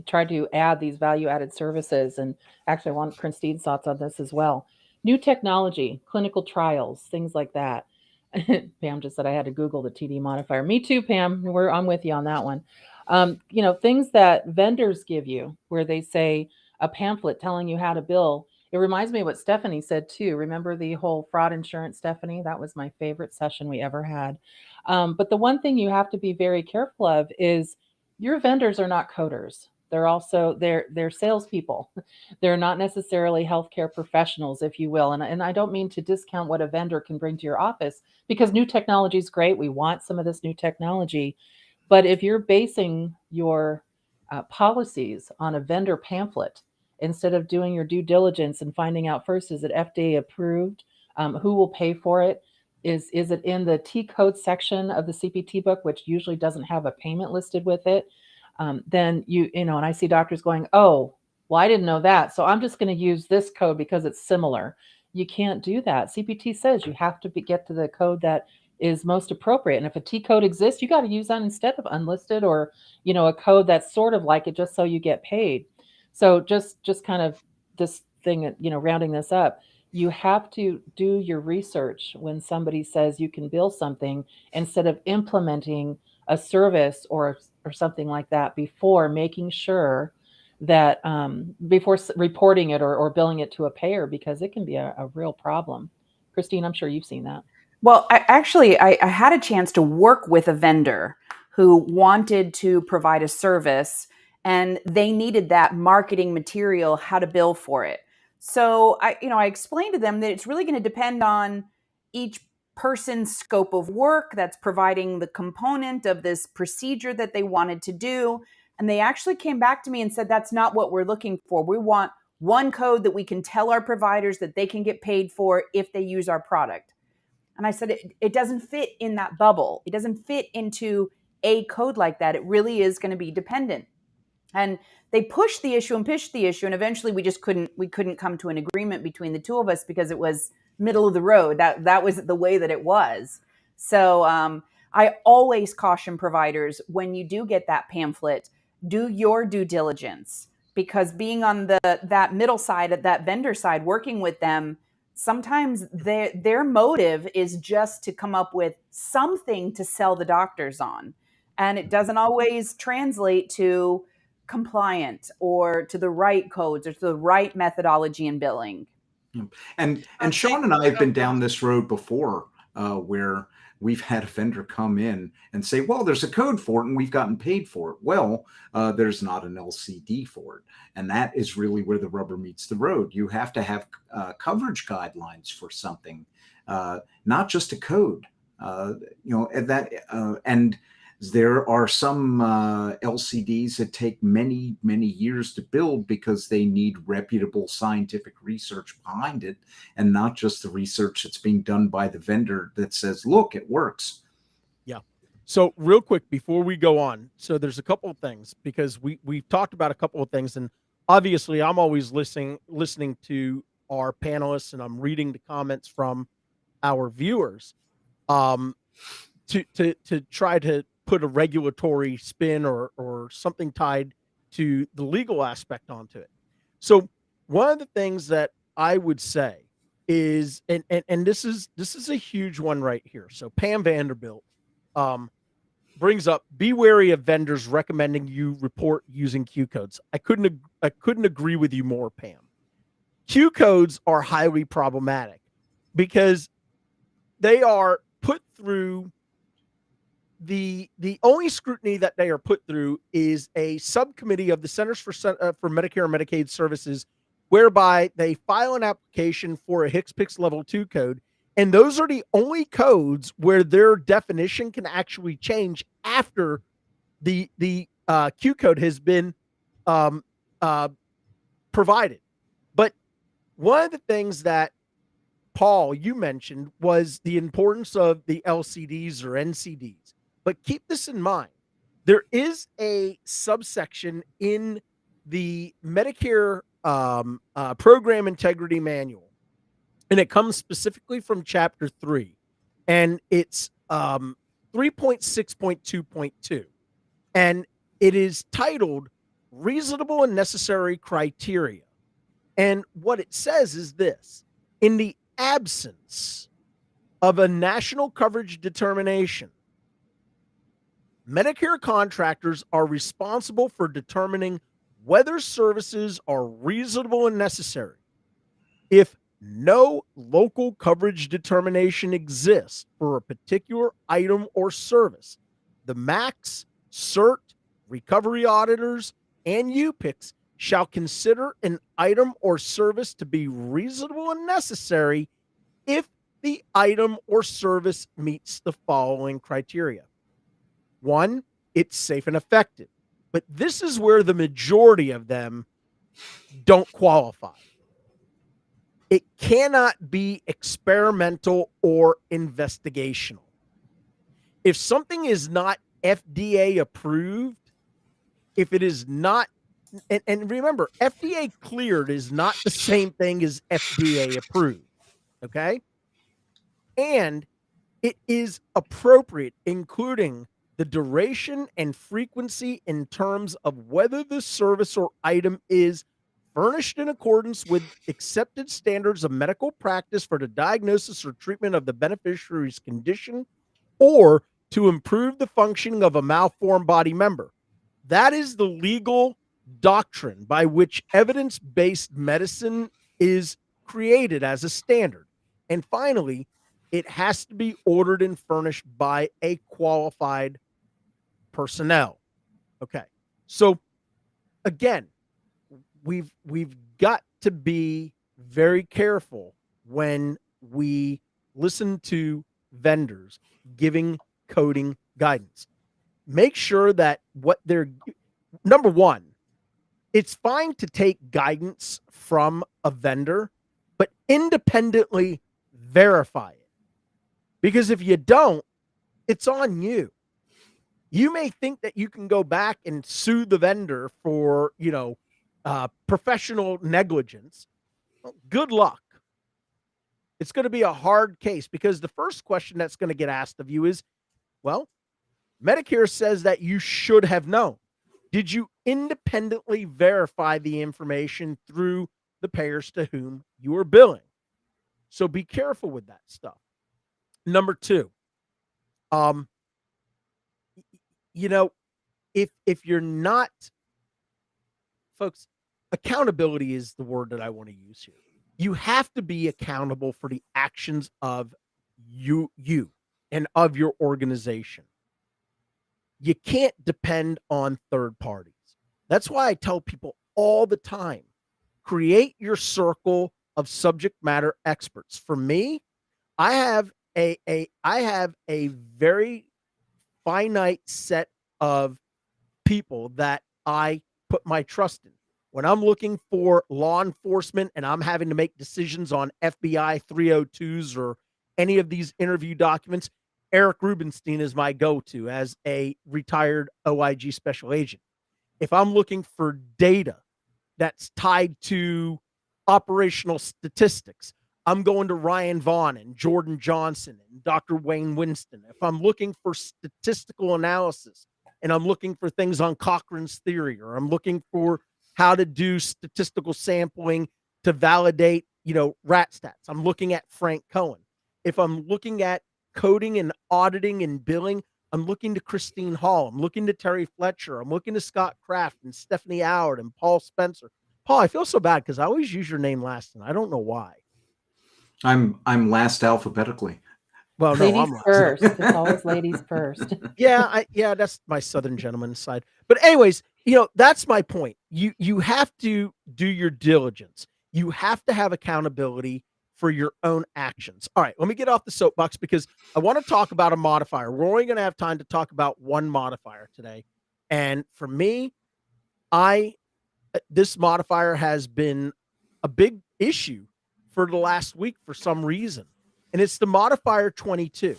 try to add these value-added services. And actually, I want Christine's thoughts on this as well. New technology, clinical trials, things like that. Pam just said I had to Google the TD modifier. Me too, Pam. I'm with you on that one. Things that vendors give you where they say a pamphlet telling you how to bill. It reminds me of what Stephanie said too. Remember the whole fraud insurance, Stephanie? That was my favorite session we ever had. But the one thing you have to be very careful of is your vendors are not coders. They're also they're salespeople. They're not necessarily healthcare professionals, if you will. And I don't mean to discount what a vendor can bring to your office, because new technology is great. We want some of this new technology. But if you're basing your policies on a vendor pamphlet instead of doing your due diligence and finding out first, is it FDA approved? Who will pay for it? Is it in the T code section of the CPT book, which usually doesn't have a payment listed with it? Then and I see doctors going, oh, well, I didn't know that, so I'm just going to use this code because it's similar. You can't do that. CPT says you have to get to the code that is most appropriate. And if a T code exists, you got to use that instead of unlisted, or, a code that's sort of like it, just so you get paid. So just kind of this thing, rounding this up, you have to do your research when somebody says you can bill something, instead of implementing a service or something like that before making sure that before reporting it or billing it to a payer, because it can be a real problem. Christine, I'm sure you've seen that. Well, I had a chance to work with a vendor who wanted to provide a service, and they needed that marketing material, how to bill for it. So I explained to them that it's really going to depend on each person's scope of work that's providing the component of this procedure that they wanted to do. And they actually came back to me and said, that's not what we're looking for. We want one code that we can tell our providers that they can get paid for if they use our product. And I said, it doesn't fit in that bubble. It doesn't fit into a code like that. It really is going to be dependent. And they pushed the issue and pitched the issue. And eventually we couldn't come to an agreement between the two of us, because it was middle of the road. That was the way that it was. So I always caution providers, when you do get that pamphlet, do your due diligence, because being on that middle side, at that vendor side, working with them, sometimes their motive is just to come up with something to sell the doctors on. And it doesn't always translate to compliant or to the right codes or to the right methodology in billing. And Sean and I have been down this road before, where we've had a vendor come in and say, well, there's a code for it and we've gotten paid for it. Well, there's not an LCD for it. And that is really where the rubber meets the road. You have to have coverage guidelines for something, not just a code. And there are some LCDs that take many, many years to build, because they need reputable scientific research behind it, and not just the research that's being done by the vendor that says, look, it works. Yeah. So real quick before we go on, so there's a couple of things, because we've talked about a couple of things, and obviously I'm always listening to our panelists, and I'm reading the comments from our viewers to try to put a regulatory spin or something tied to the legal aspect onto it. So one of the things that I would say is, and this is a huge one right here. So Pam Vanderbilt brings up, be wary of vendors recommending you report using Q codes. I couldn't agree with you more, Pam. Q codes are highly problematic, because they are put through the only scrutiny that they are put through is a subcommittee of the Centers for Medicare and Medicaid Services, whereby they file an application for a HCPCS Level 2 code. And those are the only codes where their definition can actually change after the Q code has been provided. But one of the things that, Paul, you mentioned was the importance of the LCDs or NCDs. But keep this in mind. There is a subsection in the Medicare Program Integrity Manual, and it comes specifically from Chapter 3, and it's 3.6.2.2, and it is titled Reasonable and Necessary Criteria. And what it says is this: in the absence of a national coverage determination, Medicare contractors are responsible for determining whether services are reasonable and necessary. If no local coverage determination exists for a particular item or service, the MACs, CERT, recovery auditors, and UPICs shall consider an item or service to be reasonable and necessary if the item or service meets the following criteria. 1, it's safe and effective. But this is where the majority of them don't qualify. It cannot be experimental or investigational. If something is not FDA approved, if it is not, and remember, FDA cleared is not the same thing as FDA approved, okay? And it is appropriate, including the duration and frequency in terms of whether the service or item is furnished in accordance with accepted standards of medical practice for the diagnosis or treatment of the beneficiary's condition or to improve the functioning of a malformed body member. That is the legal doctrine by which evidence-based medicine is created as a standard. And finally, it has to be ordered and furnished by a qualified personnel. Okay. So again, we've got to be very careful when we listen to vendors giving coding guidance. Make sure that what they're, number one, it's fine to take guidance from a vendor, but independently verify it. Because if you don't, it's on you. You may think that you can go back and sue the vendor for, professional negligence. Well, good luck. It's going to be a hard case because the first question that's going to get asked of you is, well, Medicare says that you should have known. Did you independently verify the information through the payers to whom you are billing? So be careful with that stuff. Number two, if you're not, folks, accountability is the word that I want to use here. You have to be accountable for the actions of you and of your organization. You can't depend on third parties. That's why I tell people all the time, create your circle of subject matter experts. For me, I have a very finite set of people that I put my trust in. When I'm looking for law enforcement and I'm having to make decisions on FBI 302s or any of these interview documents, Eric Rubenstein is my go-to as a retired OIG special agent. If I'm looking for data that's tied to operational statistics, I'm going to Ryan Vaughn and Jordan Johnson and Dr. Wayne Winston. If I'm looking for statistical analysis and I'm looking for things on Cochrane's theory, or I'm looking for how to do statistical sampling to validate, rat stats, I'm looking at Frank Cohen. If I'm looking at coding and auditing and billing, I'm looking to Christine Hall. I'm looking to Terry Fletcher. I'm looking to Scott Kraft and Stephanie Allard and Paul Spencer. Paul, I feel so bad because I always use your name last, and I don't know why. I'm last alphabetically. Well, no, ladies first. It's always ladies first. Yeah, that's my Southern gentleman side. But anyways, that's my point. You have to do your diligence. You have to have accountability for your own actions. All right, let me get off the soapbox because I want to talk about a modifier. We're only going to have time to talk about one modifier today. And for me, this modifier has been a big issue for the last week for some reason. And it's the modifier 22.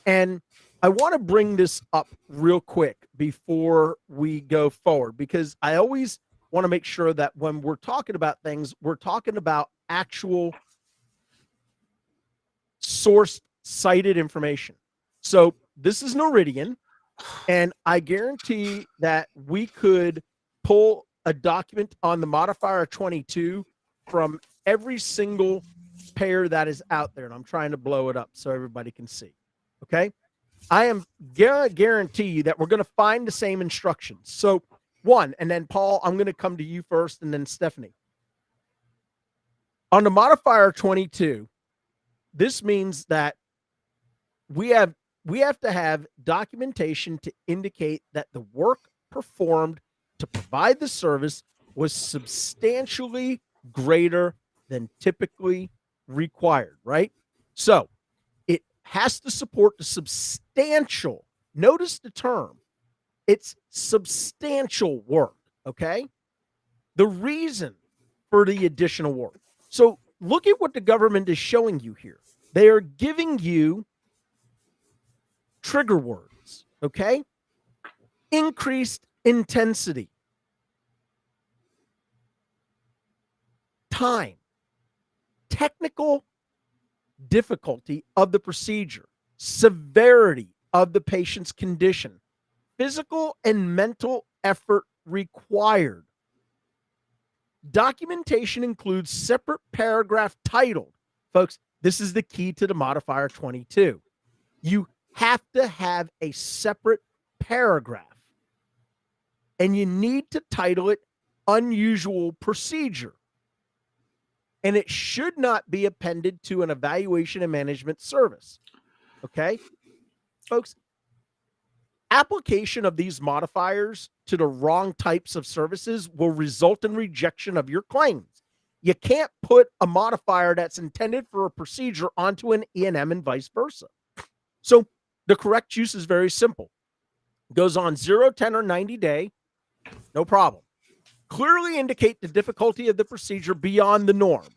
And I want to bring this up real quick before we go forward, because I always want to make sure that when we're talking about things, we're talking about actual sourced, cited information. So this is Noridian, and I guarantee that we could pull a document on the modifier 22 from every single pair that is out there. And I'm trying to blow it up so everybody can see. Okay. I am guarantee you that we're going to find the same instructions. So one, and then Paul, I'm going to come to you first, and then Stephanie. On the modifier 22, this means that we have to have documentation to indicate that the work performed to provide the service was substantially greater than typically required, right? So it has to support the substantial, notice the term, it's substantial work, okay? The reason for the additional work. So look at what the government is showing you here. They are giving you trigger words, okay? Increased intensity, time, technical difficulty of the procedure, severity of the patient's condition, physical and mental effort required. Documentation includes separate paragraph titled, folks, this is the key to the modifier 22. You have to have a separate paragraph, and you need to title it unusual procedure. And it should not be appended to an evaluation and management service. Okay, folks, application of these modifiers to the wrong types of services will result in rejection of your claims. You can't put a modifier that's intended for a procedure onto an E&M and vice versa. So the correct use is very simple. It goes on 0, 10, or 90 day, no problem. Clearly indicate the difficulty of the procedure beyond the norm.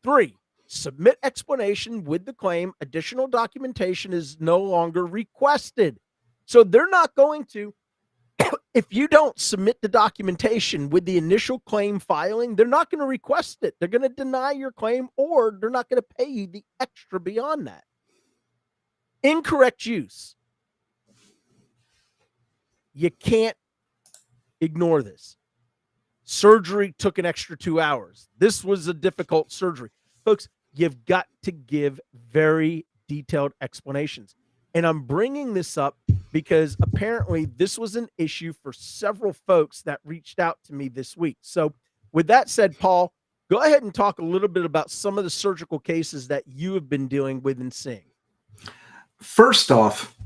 3, submit explanation with the claim. Additional documentation is no longer requested. So they're not going to, if you don't submit the documentation with the initial claim filing, they're not going to request it. They're going to deny your claim, or they're not going to pay you the extra beyond that. Incorrect use. You can't ignore this. Surgery took an extra 2 hours. This was a difficult surgery. Folks, you've got to give very detailed explanations. And I'm bringing this up because apparently this was an issue for several folks that reached out to me this week. So with that said, Paul, go ahead and talk a little bit about some of the surgical cases that you have been dealing with and seeing. First off,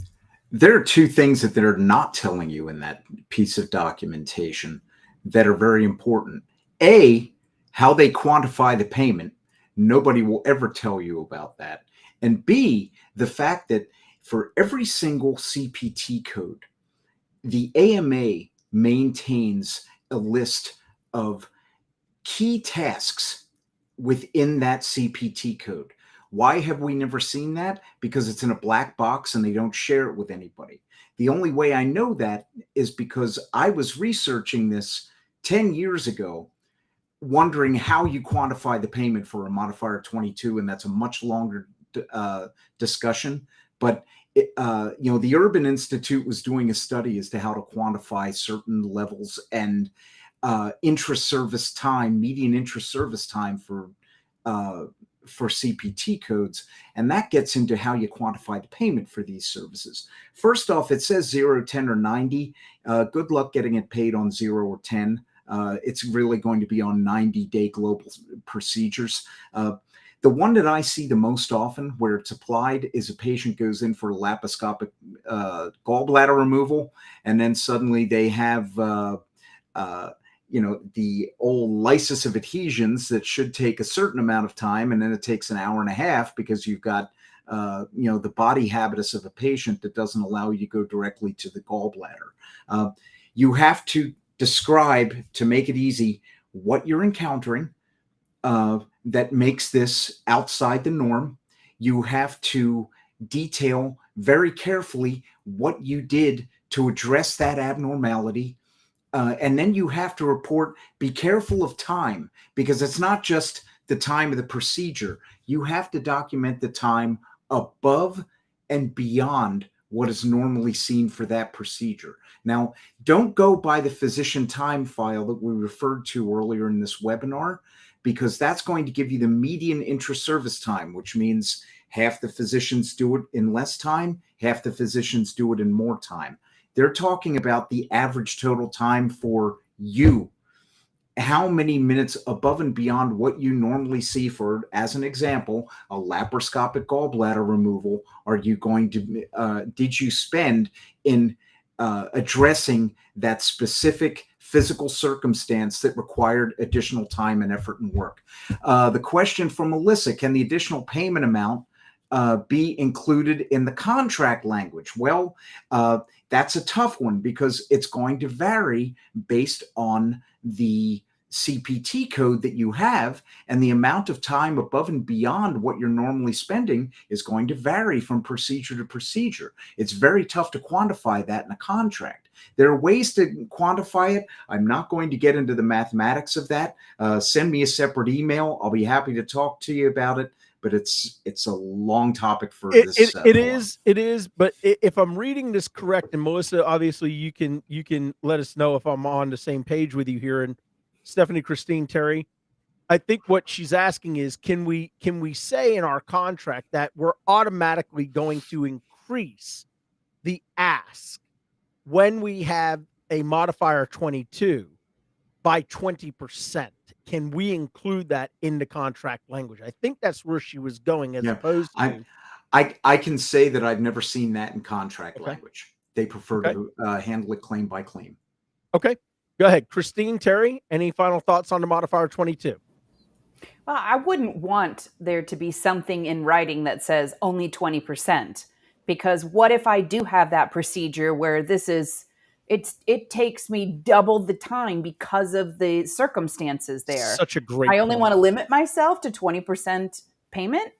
there are 2 things that they're not telling you in that piece of documentation that are very important. A, how they quantify the payment. Nobody will ever tell you about that. And B, the fact that for every single CPT code, the AMA maintains a list of key tasks within that CPT code. Why have we never seen that? Because it's in a black box and they don't share it with anybody. The only way I know that is because I was researching this 10 years ago, wondering how you quantify the payment for a modifier 22, and that's a much longer discussion. But the Urban Institute was doing a study as to how to quantify certain levels and intra-service time, median intra-service time for CPT codes, and that gets into how you quantify the payment for these services. First off, it says 0, 10, or 90. Good luck getting it paid on 0 or 10. It's really going to be on 90-day global procedures. The one that I see the most often where it's applied is a patient goes in for laparoscopic gallbladder removal, and then suddenly they have the old lysis of adhesions that should take a certain amount of time, and then it takes an hour and a half because you've got the body habitus of a patient that doesn't allow you to go directly to the gallbladder. You have to describe, to make it easy, what you're encountering that makes this outside the norm. You have to detail very carefully what you did to address that abnormality. And then you have to report, be careful of time, because it's not just the time of the procedure. You have to document the time above and beyond what is normally seen for that procedure. Now, don't go by the physician time file that we referred to earlier in this webinar, because that's going to give you the median intra-service time, which means half the physicians do it in less time, half the physicians do it in more time. They're talking about the average total time for you. How many minutes above and beyond what you normally see for, as an example, a laparoscopic gallbladder removal are you going to, did you spend in addressing that specific physical circumstance that required additional time and effort and work. The question from Melissa, can the additional payment amount be included in the contract language? Well, that's a tough one because it's going to vary based on the CPT code that you have, and the amount of time above and beyond what you're normally spending is going to vary from procedure to procedure. It's very tough to quantify that in a contract. There are ways to quantify it. I'm not going to get into the mathematics of that. Send me a separate email. I'll be happy to talk to you about it. But it's a long topic for this. It is. But if I'm reading this correct, and Melissa, obviously you can let us know if I'm on the same page with you here. And Stephanie, Christine, Terry, I think what she's asking is, can we say in our contract that we're automatically going to increase the ask when we have a modifier 22 by 20%? Can we include that in the contract language? I think that's where she was going, as opposed to. I can say that I've never seen that in contract language. They prefer to handle it claim by claim. Okay, go ahead, Christine, Terry. Any final thoughts on the modifier 22? Well, I wouldn't want there to be something in writing that says only 20%, because what if I do have that procedure where it takes me double the time because of the circumstances there. Such a great I only point. want to limit myself to 20% payment.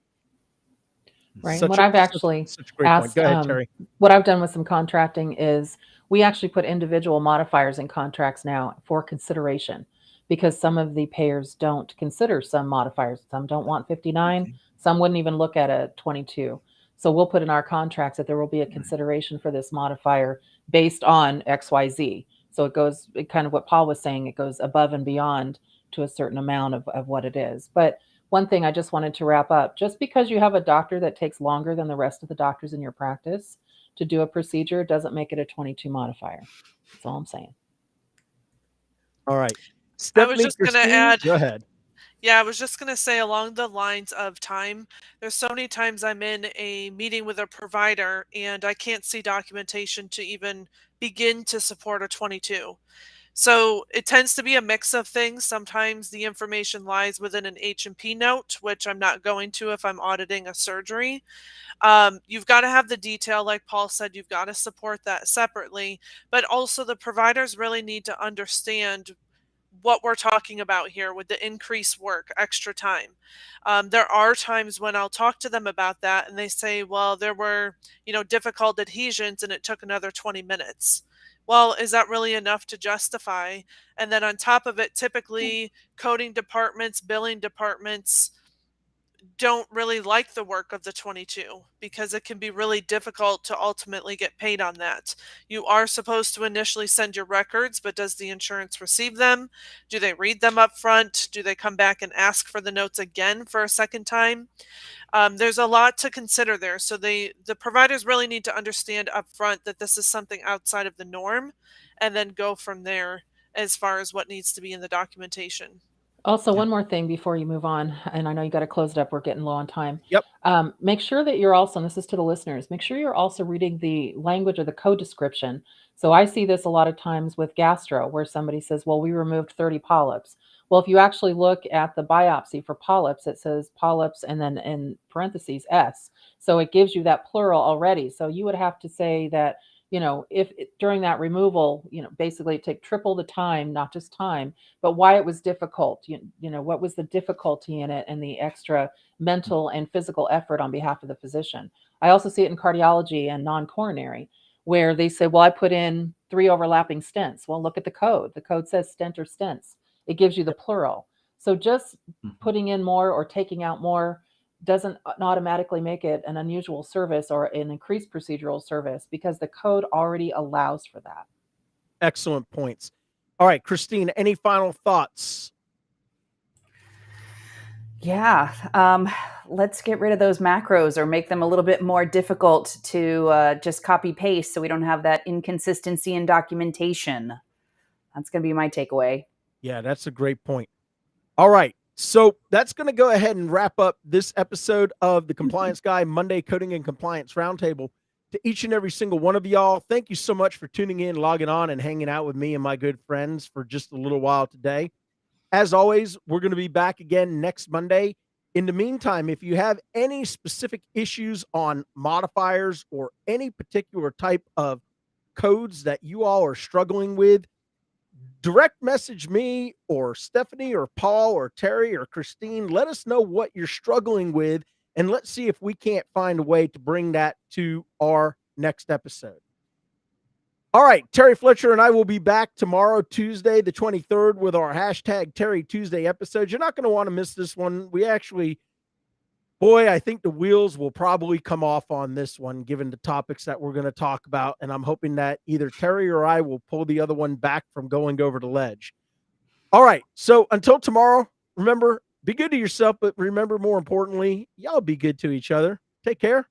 Right. Such What a- I've actually such a great point. asked, Go ahead, Terry. what I've done with some contracting is we actually put individual modifiers in contracts now for consideration, because some of the payers don't consider some modifiers. Some don't want 59. Some wouldn't even look at a 22. So we'll put in our contracts that there will be a consideration for this modifier based on XYZ. So it kind of what Paul was saying, it goes above and beyond to a certain amount of what it is. But one thing I just wanted to wrap up, just because you have a doctor that takes longer than the rest of the doctors in your practice to do a procedure doesn't make it a 22 modifier. That's all I'm saying. All right. I was Stephanie, just going to Christine, add. Go ahead. Yeah, I was just going to say, along the lines of time, there's so many times I'm in a meeting with a provider and I can't see documentation to even begin to support a 22. So it tends to be a mix of things. Sometimes the information lies within an H&P note, which I'm not going to if I'm auditing a surgery. You've got to have the detail, like Paul said, you've got to support that separately, but also the providers really need to understand what we're talking about here with the increased work, extra time. There are times when I'll talk to them about that and they say, well, there were, difficult adhesions and it took another 20 minutes. Well, is that really enough to justify? And then on top of it, typically coding departments, billing departments don't really like the work of the 22 because it can be really difficult to ultimately get paid on that. You are supposed to initially send your records, but does the insurance receive them? Do they read them up front? Do they come back and ask for the notes again for a second time? There's a lot to consider there. So the providers really need to understand up front that this is something outside of the norm and then go from there as far as what needs to be in the documentation. Also, one more thing before you move on, and I know you got to close it up. We're getting low on time. Yep. Make sure that you're also, and this is to the listeners, make sure you're also reading the language or the code description. So I see this a lot of times with gastro, where somebody says, well, we removed 30 polyps. Well, if you actually look at the biopsy for polyps, it says polyps and then in parentheses S. So it gives you that plural already. So you would have to say that, if during that removal, basically take triple the time, not just time, but why it was difficult, what was the difficulty in it and the extra mental and physical effort on behalf of the physician. I also see it in cardiology and non-coronary, where they say, well, I put in 3 overlapping stents. Well, look at the code. The code says stent or stents. It gives you the plural. So just putting in more or taking out more doesn't automatically make it an unusual service or an increased procedural service, because the code already allows for that. Excellent points. All right, Christine, any final thoughts? Yeah. Let's get rid of those macros or make them a little bit more difficult to just copy paste so we don't have that inconsistency in documentation. That's going to be my takeaway. Yeah, that's a great point. All right. So that's going to go ahead and wrap up this episode of the Compliance Guy Monday Coding and Compliance Roundtable. to each and every single one of y'all, thank you so much for tuning in, logging on, and hanging out with me and my good friends for just a little while today. As always, we're going to be back again next Monday. In the meantime, if you have any specific issues on modifiers or any particular type of codes that you all are struggling with, direct message me or Stephanie or Paul or Terry or Christine. Let us know what you're struggling with, and let's see if we can't find a way to bring that to our next episode. All right, Terry Fletcher and I will be back tomorrow, Tuesday, the 23rd, with our hashtag Terry Tuesday episode. You're not going to want to miss this one. We actually, boy, I think the wheels will probably come off on this one, given the topics that we're going to talk about. And I'm hoping that either Terry or I will pull the other one back from going over the ledge. All right, so until tomorrow, remember, be good to yourself, but remember, more importantly, y'all be good to each other. Take care.